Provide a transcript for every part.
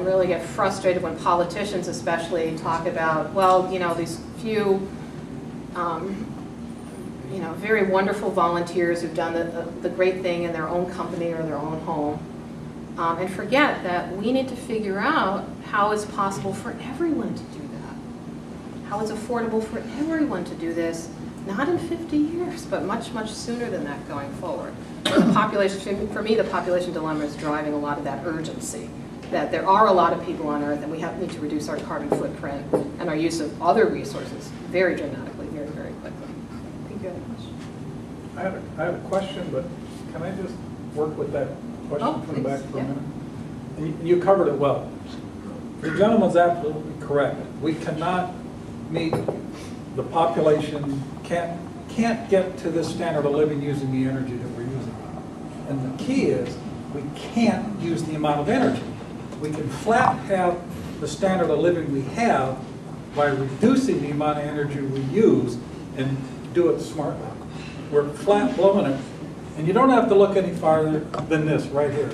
and really get frustrated when politicians especially talk about, well, you know, these few you know, very wonderful volunteers who've done the great thing in their own company or their own home, and forget that we need to figure out how it's possible for everyone to do that, how it's affordable for everyone to do this, not in 50 years, but much, much sooner than that going forward. The population, for me, the population dilemma is driving a lot of that urgency, that there are a lot of people on Earth and we need to reduce our carbon footprint and our use of other resources very dramatically, very, very quickly. I think you had a question. I have a question, but can I just work with that question from the back for a minute? And you covered it well. The gentleman's absolutely correct. We cannot meet the population, can't get to this standard of living using the energy that we're using. And the key is we can't use the amount of energy. We can flat have the standard of living we have by reducing the amount of energy we use and do it smartly. We're flat blowing it. And you don't have to look any farther than this right here.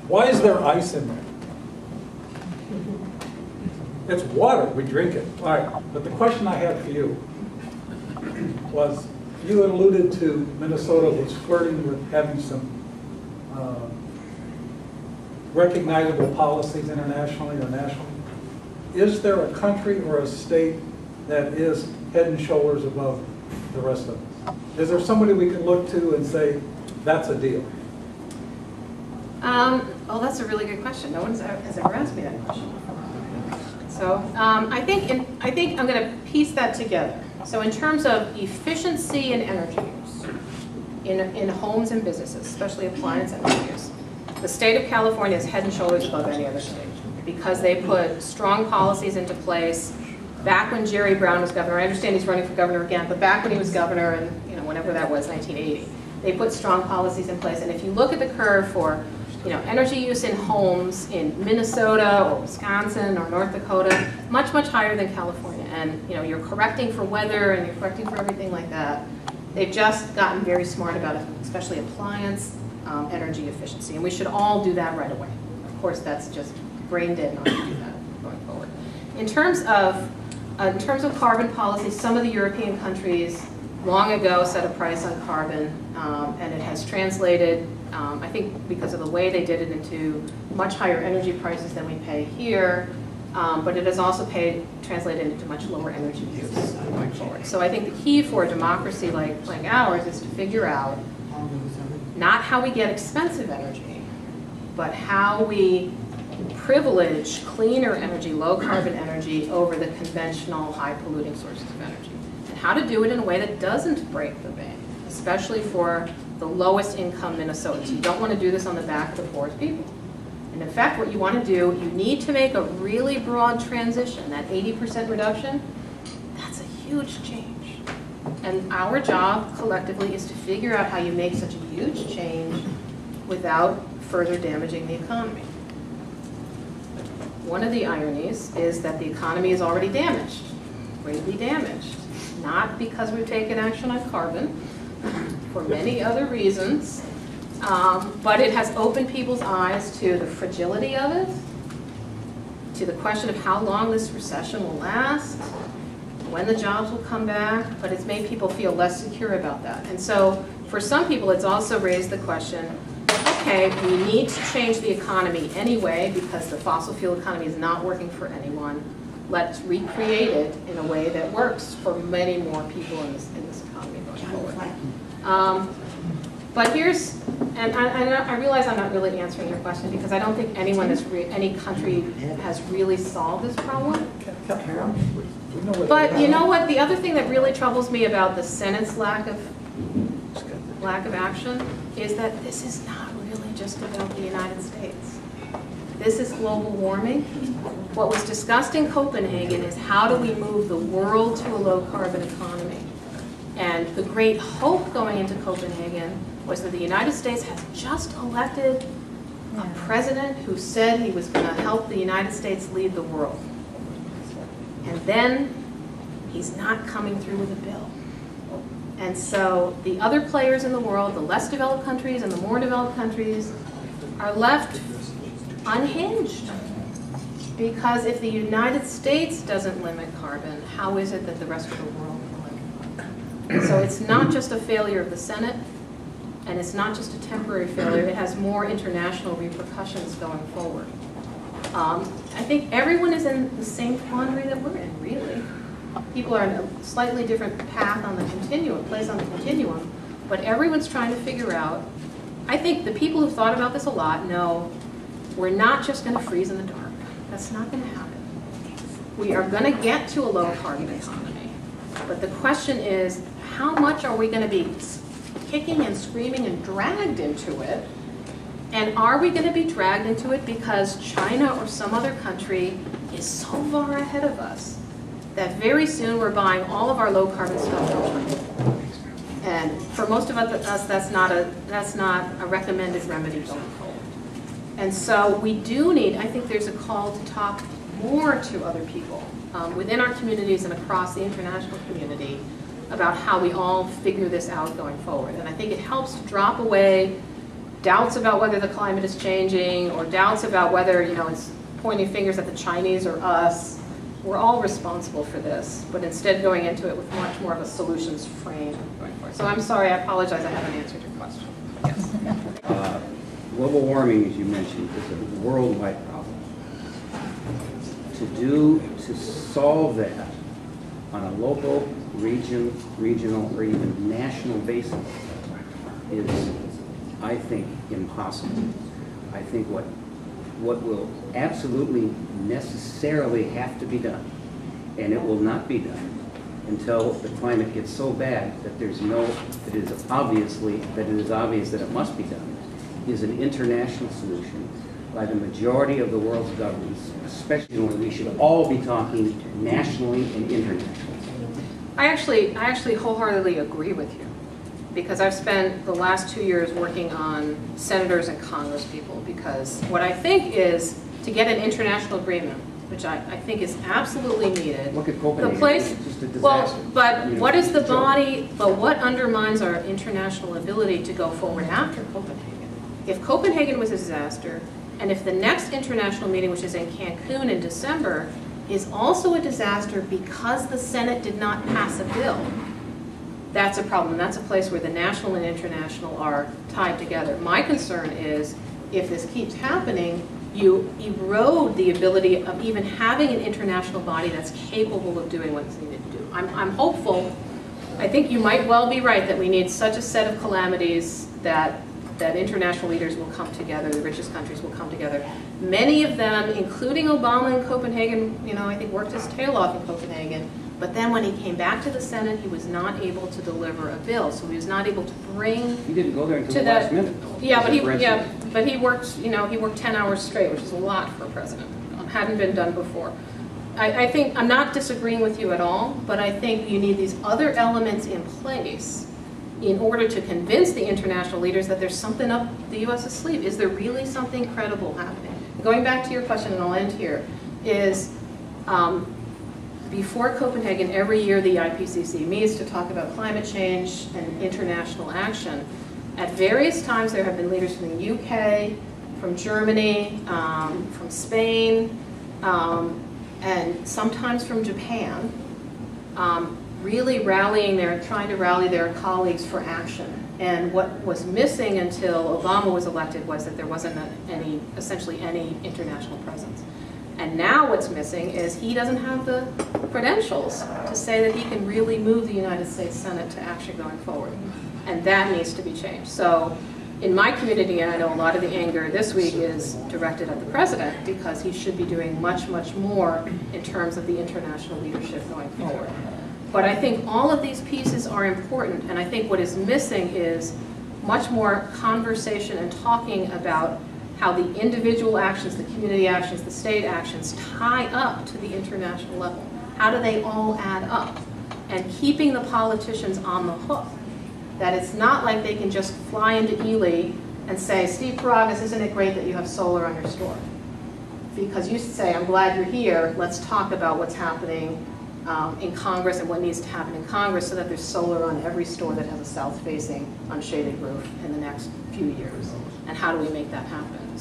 Why is there ice in there? It's water, we drink it. All right, but the question I had for you was, you had alluded to Minnesota was flirting with having some recognizable policies internationally or nationally. Is there a country or a state that is head and shoulders above the rest of us? Is there somebody we can look to and say, that's a deal? Well, that's a really good question. No one has ever asked me that question before. So I think I'm going to piece that together. So in terms of efficiency and energy use in homes and businesses, especially appliance energy use, the state of California is head and shoulders above any other state because they put strong policies into place. Back when Jerry Brown was governor, I understand he's running for governor again, but back when he was governor, and you know, whenever that was, 1980, they put strong policies in place. And if you look at the curve for energy use in homes in Minnesota or Wisconsin or North Dakota, much, much higher than California. And you're correcting for weather and you're correcting for everything like that. They've just gotten very smart about it, especially appliance energy efficiency. And we should all do that right away. Of course, that's just brain dead not to do that going forward. In terms of carbon policy, some of the European countries long ago set a price on carbon, and it has translated, I think because of the way they did it, into much higher energy prices than we pay here, but it has also translated into much lower energy use going forward. So I think the key for a democracy like ours is to figure out not how we get expensive energy, but how we privilege cleaner energy, low carbon energy over the conventional high polluting sources of energy. And how to do it in a way that doesn't break the bank, especially for the lowest income Minnesotans. You don't want to do this on the back of the poorest people. And in fact, what you want to do, you need to make a really broad transition. That 80% reduction, that's a huge change. And our job collectively is to figure out how you make such a huge change without further damaging the economy. One of the ironies is that the economy is already damaged, greatly damaged, not because we've taken action on carbon, for many other reasons, but it has opened people's eyes to the fragility of it, to the question of how long this recession will last, when the jobs will come back, but it's made people feel less secure about that. And so for some people, it's also raised the question, okay, we need to change the economy anyway because the fossil fuel economy is not working for anyone. Let's recreate it in a way that works for many more people in this economy going forward. But here's, and I realize I'm not really answering your question because I don't think any country has really solved this problem. But you know what? The other thing that really troubles me about the Senate's lack of action is that this is not really just about the United States. This is global warming. What was discussed in Copenhagen is how do we move the world to a low carbon economy. And the great hope going into Copenhagen was that the United States has just elected a president who said he was going to help the United States lead the world. And then he's not coming through with a bill. And so the other players in the world, the less developed countries and the more developed countries, are left unhinged. Because if the United States doesn't limit carbon, how is it that the rest of the world will limit? So it's not just a failure of the Senate, and it's not just a temporary failure, it has more international repercussions going forward. I think everyone is in the same quandary that we're in, really. People are in a slightly different path on the continuum, place on the continuum, but everyone's trying to figure out. I think the people who've thought about this a lot know we're not just going to freeze in the dark. That's not going to happen. We are going to get to a low carbon economy, but the question is, how much are we going to be kicking and screaming and dragged into it? And are we going to be dragged into it because China or some other country is so far ahead of us that very soon we're buying all of our low carbon stuff from China? And for most of us, that's not a recommended remedy going forward. And so we do need, I think there's a call to talk more to other people within our communities and across the international community about how we all figure this out going forward. And I think it helps to drop away doubts about whether the climate is changing or doubts about whether, it's pointing fingers at the Chinese or us. We're all responsible for this, but instead going into it with much more of a solutions frame going forward. So I'm sorry, I apologize, I haven't answered your question. Yes. Global warming, as you mentioned, is a worldwide problem. To solve that on a local, regional, or even national basis is, I think, impossible. I think what will absolutely necessarily have to be done, and it will not be done until the climate gets so bad that it is obvious that it must be done, is an international solution by the majority of the world's governments, especially when we should all be talking nationally and internationally. I actually wholeheartedly agree with you, because I've spent the last 2 years working on senators and congresspeople, because what I think is to get an international agreement, which I think is absolutely needed. Look at Copenhagen. The place, it's just a disaster. well, but what is the body, but what undermines our international ability to go forward after Copenhagen? If Copenhagen was a disaster, and if the next international meeting, which is in Cancun in December, is also a disaster because the Senate did not pass a bill, that's a problem. That's a place where the national and international are tied together. My concern is if this keeps happening, you erode the ability of even having an international body that's capable of doing what's needed to do. I'm hopeful. I think you might well be right that we need such a set of calamities that international leaders will come together, the richest countries will come together. Many of them, including Obama in Copenhagen, I think worked his tail off in Copenhagen. But then when he came back to the Senate, he was not able to deliver a bill. So he was not able to bring. He didn't go there until the last minute, though. Yeah, but he worked. He worked 10 hours straight, which is a lot for a president. Hadn't been done before. I think I'm not disagreeing with you at all, but I think you need these other elements in place in order to convince the international leaders that there's something up the U.S.'s sleeve. Is there really something credible happening? Going back to your question, and I'll end here, is. Before Copenhagen, every year the IPCC meets to talk about climate change and international action. At various times there have been leaders from the UK, from Germany, from Spain, and sometimes from Japan, really trying to rally their colleagues for action. And what was missing until Obama was elected was that there wasn't essentially any international presence. And now what's missing is he doesn't have the credentials to say that he can really move the United States Senate to action going forward. And that needs to be changed. So in my community, and I know a lot of the anger this week is directed at the president because he should be doing much, much more in terms of the international leadership going forward. But I think all of these pieces are important, and I think what is missing is much more conversation and talking about how the individual actions, the community actions, the state actions tie up to the international level. How do they all add up? And keeping the politicians on the hook. That it's not like they can just fly into Ely and say, Steve Piragis, isn't it great that you have solar on your store? Because you say, I'm glad you're here, let's talk about what's happening in Congress and what needs to happen in Congress so that there's solar on every store that has a south-facing unshaded roof in the next few years. And how do we make that happen?